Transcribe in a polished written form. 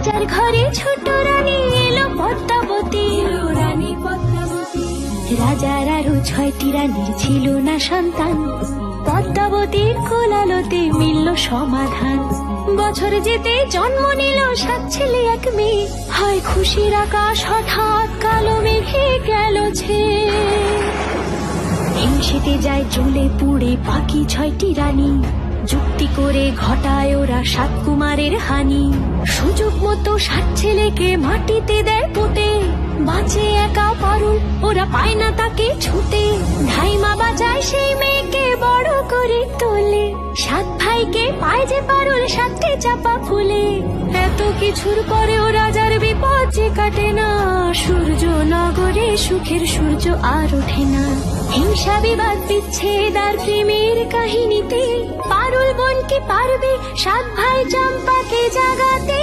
রাজার ঘরে ছোট রানী এলো পদ্মাবতী। রাজার আরো 6টি রানীর ছিল না সন্তান, পদ্মাবতীর কোলালোতে মিলল সমাধান। বছর যেতে জন্ম নিল 7 ছেলে 1 মেয়ে, হয় খুশির আকাশ হঠাৎ কালো মেঘে গেল ছেয়ে। হিংসেতে যায় জ্বলে পুড়ে বাকি 6টি রানী, যুক্তি করে ঘটায় ওরা 7 কুমারের হানি। সুযোগ মতো 7 ছেলেকে মাটিতে দেয় পুঁতে, বাঁচে একা পারুল, ওরা পায় না তাকে ছুতে। ধাইমা বাজায় সেই মেয়েকে বড় করে তোলে, 7 ভাইকে পায় যে পারুল 7টে চাপা ফুলে। এত কিছুর পরেও রাজার বিপদ যে কাটে না, সূর্য নগরে সুখের সূর্য আর ওঠে না। হিংসা বিবাদ বিচ্ছেদ আর প্রেমের কাহিনীতে পারুল বোন কি পারবে 7 ভাই চম্পাকে জাগাতে?